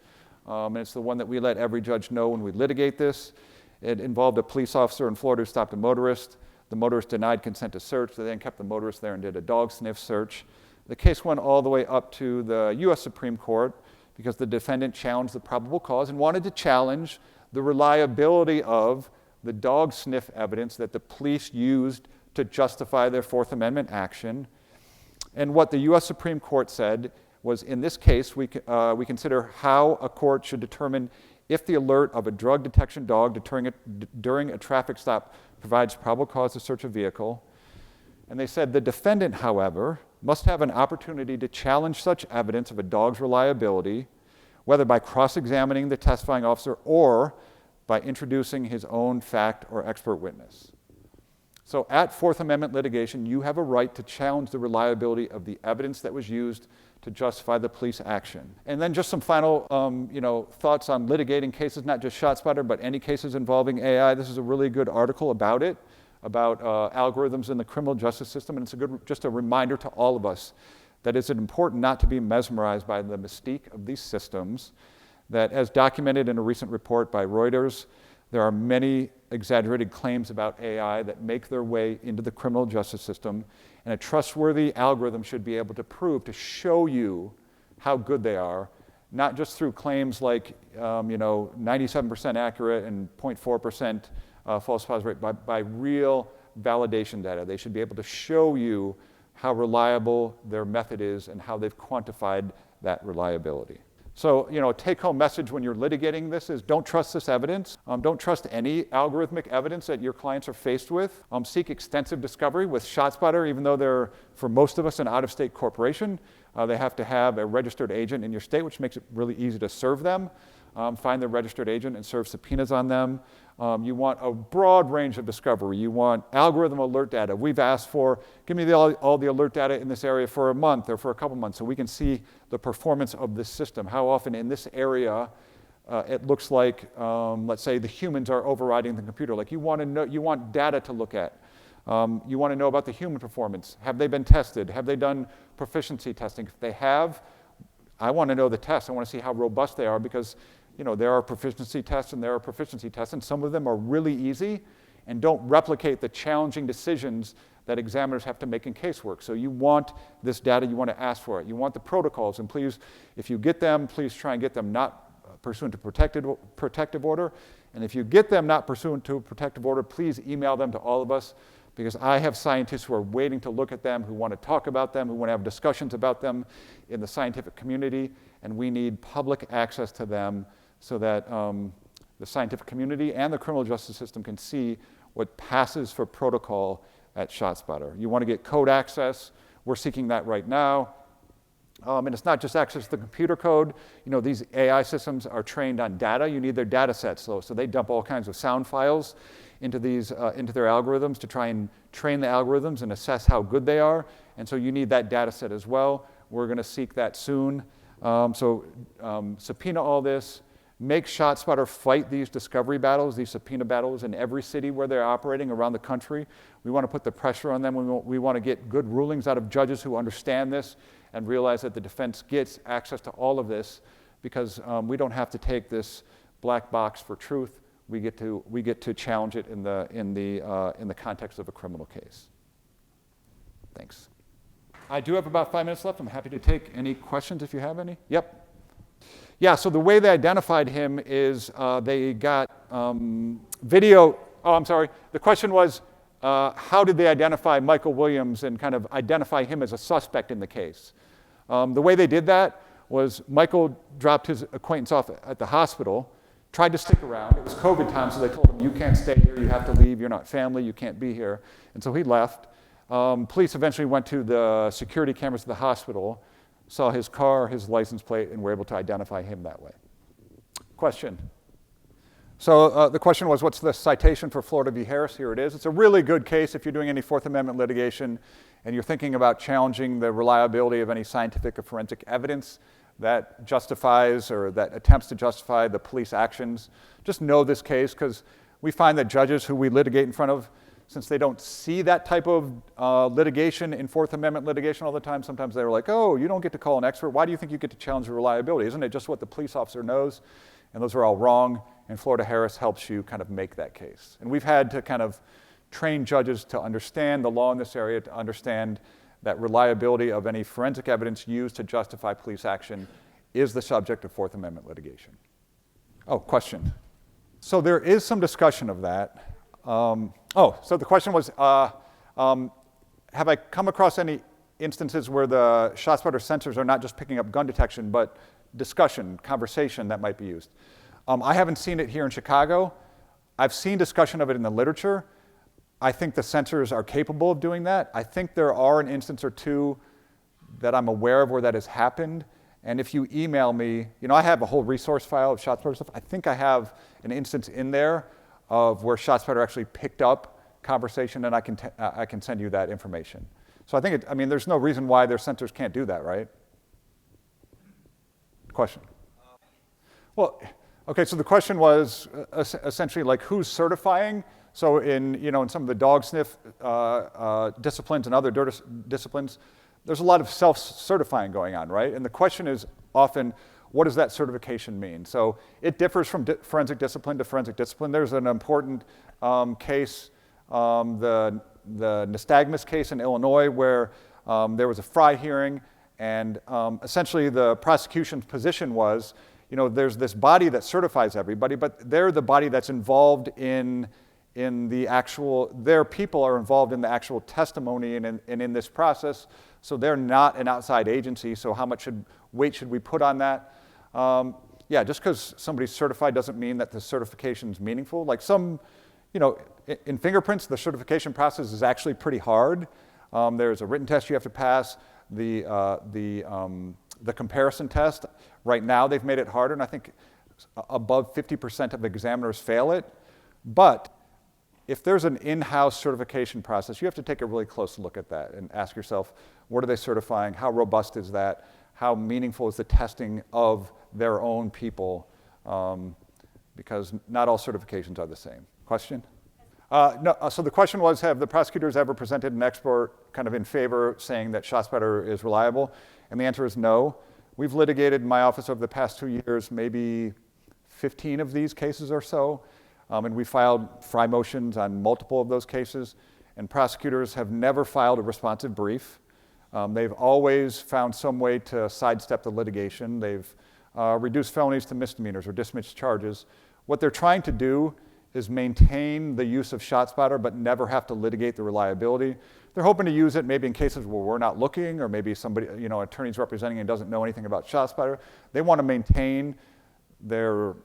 And it's the one that we let every judge know when we litigate this. It involved a police officer in Florida who stopped a motorist. The motorist denied consent to search. They then kept the motorist there and did a dog sniff search. The case went all the way up to the U.S. Supreme Court because the defendant challenged the probable cause and wanted to challenge the reliability of the dog sniff evidence that the police used to justify their Fourth Amendment action. And what the U.S. Supreme Court said was, in this case, we consider how a court should determine if the alert of a drug detection dog during a traffic stop provides probable cause to search a vehicle. And they said the defendant, however, must have an opportunity to challenge such evidence of a dog's reliability, whether by cross-examining the testifying officer or by introducing his own fact or expert witness. So at Fourth Amendment litigation, you have a right to challenge the reliability of the evidence that was used to justify the police action. And then just some final thoughts on litigating cases, not just ShotSpotter, but any cases involving AI. This is a really good article about it, about algorithms in the criminal justice system. And it's just a reminder to all of us that it's important not to be mesmerized by the mystique of these systems, that as documented in a recent report by Reuters, there are many exaggerated claims about AI that make their way into the criminal justice system, and a trustworthy algorithm should be able to show you how good they are, not just through claims like 97% accurate and 0.4% false positive rate, by real validation data. They should be able to show you how reliable their method is and how they've quantified that reliability. So, a take-home message when you're litigating this is don't trust this evidence. Don't trust any algorithmic evidence that your clients are faced with. Seek extensive discovery with ShotSpotter, even though they're, for most of us, an out-of-state corporation. They have to have a registered agent in your state, which makes it really easy to serve them. Find the registered agent and serve subpoenas on them. You want a broad range of discovery. You want algorithm alert data. We've asked for, give me all the alert data in this area for a month or for a couple months so we can see the performance of this system. How often in this area it looks like, let's say, the humans are overriding the computer. Like you want data to look at. You want to know about the human performance. Have they been tested? Have they done proficiency testing? If they have, I want to know the tests. I want to see how robust they are because there are proficiency tests and there are proficiency tests, and some of them are really easy and don't replicate the challenging decisions that examiners have to make in casework. So you want this data, you want to ask for it. You want the protocols, and please, if you get them, please try and get them not pursuant to protective order. And if you get them not pursuant to a protective order, please email them to all of us, because I have scientists who are waiting to look at them, who want to talk about them, who want to have discussions about them in the scientific community, and we need public access to them so that the scientific community and the criminal justice system can see what passes for protocol at ShotSpotter. You want to get code access. We're seeking that right now. And it's not just access to the computer code. These AI systems are trained on data. You need their data sets. So they dump all kinds of sound files into their algorithms to try and train the algorithms and assess how good they are. And so you need that data set as well. We're going to seek that soon. Subpoena all this. Make ShotSpotter fight these discovery battles, these subpoena battles in every city where they're operating around the country. We want to put the pressure on them. We want to get good rulings out of judges who understand this and realize that the defense gets access to all of this because we don't have to take this black box for truth. we get to challenge it in the context of a criminal case. Thanks. I do have about 5 minutes left. I'm happy to take any questions if you have any. Yep. Yeah, so the way they identified him is they got video. Oh, I'm sorry. The question was, how did they identify Michael Williams and kind of identify him as a suspect in the case? The way they did that was Michael dropped his acquaintance off at the hospital, tried to stick around. It was COVID time, so they told him, you can't stay here, you have to leave, you're not family, you can't be here. And so he left. Police eventually went to the security cameras of the hospital, saw his car, his license plate, and were able to identify him that way. Question? So the question was, what's the citation for Florida v. Harris? Here it is. It's a really good case if you're doing any Fourth Amendment litigation and you're thinking about challenging the reliability of any scientific or forensic evidence that justifies or that attempts to justify the police actions. Just know this case, because we find that judges who we litigate in front of, since they don't see that type of litigation in Fourth Amendment litigation all the time, sometimes they're like, oh, you don't get to call an expert. Why do you think you get to challenge the reliability? Isn't it just what the police officer knows? And those are all wrong, and Florida Harris helps you kind of make that case. And we've had to kind of train judges to understand the law in this area, to understand that reliability of any forensic evidence used to justify police action is the subject of Fourth Amendment litigation. Oh, question. So there is some discussion of that. So the question was, have I come across any instances where the ShotSpotter sensors are not just picking up gun detection, but discussion, conversation that might be used? I haven't seen it here in Chicago. I've seen discussion of it in the literature. I think the sensors are capable of doing that. I think there are an instance or two that I'm aware of where that has happened. And if you email me, I have a whole resource file of ShotSpotter stuff. I think I have an instance in there of where ShotSpotter actually picked up conversation, and I can send you that information. So I think there's no reason why their sensors can't do that, right? Question? Well, okay, so the question was essentially like who's certifying? So in some of the dog sniff disciplines and other disciplines, there's a lot of self-certifying going on, right? And the question is often, what does that certification mean? So it differs from forensic discipline to forensic discipline. There's an important case, the Nystagmus case in Illinois, where there was a Fry hearing, and essentially the prosecution's position was, there's this body that certifies everybody, but they're the body that's involved in the actual, their people are involved in the actual testimony and in this process, so they're not an outside agency, so how much weight should we put on that? Yeah, just because somebody's certified doesn't mean that the certification is meaningful. Like in fingerprints, the certification process is actually pretty hard. There's a written test you have to pass, the comparison test. Right now, they've made it harder, and I think above 50% of examiners fail it. But if there's an in-house certification process, you have to take a really close look at that and ask yourself, what are they certifying? How robust is that? How meaningful is the testing of their own people? Because not all certifications are the same. Question? No, so the question was, have the prosecutors ever presented an expert kind of in favor saying that ShotSpotter is reliable? And the answer is no. We've litigated in my office over the past 2 years, maybe 15 of these cases or so. And we filed Fry motions on multiple of those cases. And prosecutors have never filed a responsive brief. They've always found some way to sidestep the litigation. They've reduced felonies to misdemeanors or dismissed charges. What they're trying to do is maintain the use of ShotSpotter but never have to litigate the reliability. They're hoping to use it maybe in cases where we're not looking, or maybe somebody, attorney's representing and doesn't know anything about ShotSpotter. They want to maintain their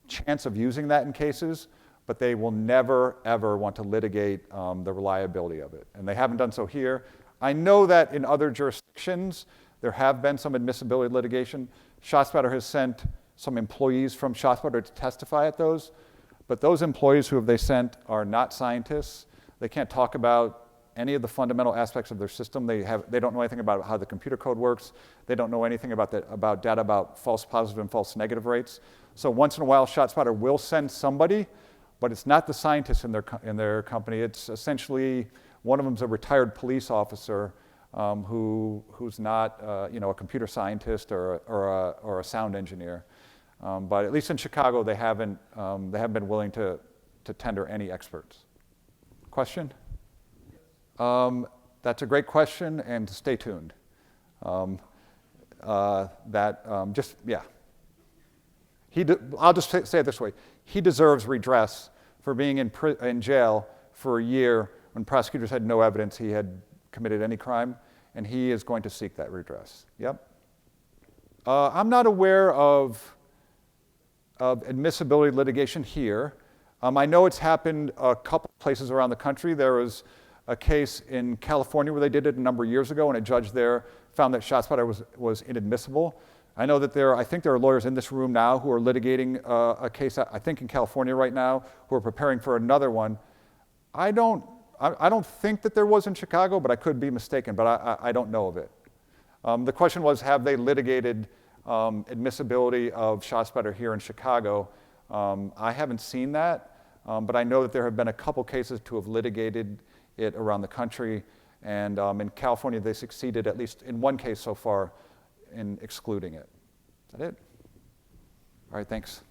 chance of using that in cases, but they will never, ever want to litigate the reliability of it. And they haven't done so here. I know that in other jurisdictions, there have been some admissibility litigation. ShotSpotter has sent some employees from ShotSpotter to testify at those, but those employees who they sent are not scientists. They can't talk about any of the fundamental aspects of their system. They don't know anything about how the computer code works. They don't know anything about data about false positive and false negative rates. So once in a while, ShotSpotter will send somebody, but it's not the scientists in their company. It's essentially one of them's a retired police officer who's not a computer scientist or a sound engineer. But at least in Chicago, they haven't been willing to tender any experts. Question? That's a great question, and stay tuned. Yeah. I'll just say it this way. He deserves redress for being in jail for a year when prosecutors had no evidence he had committed any crime, and he is going to seek that redress. Yep. I'm not aware of admissibility litigation here. I know it's happened a couple places around the country. There was a case in California where they did it a number of years ago, and a judge there found that ShotSpotter was inadmissible. I know that I think there are lawyers in this room now who are litigating a case, I think in California right now, who are preparing for another one. I don't think that there was in Chicago, but I could be mistaken, but I don't know of it. The question was, have they litigated admissibility of ShotSpotter here in Chicago? I haven't seen that, but I know that there have been a couple cases to have litigated it around the country, and in California they succeeded, at least in one case so far, in excluding it. Is that it? All right, thanks.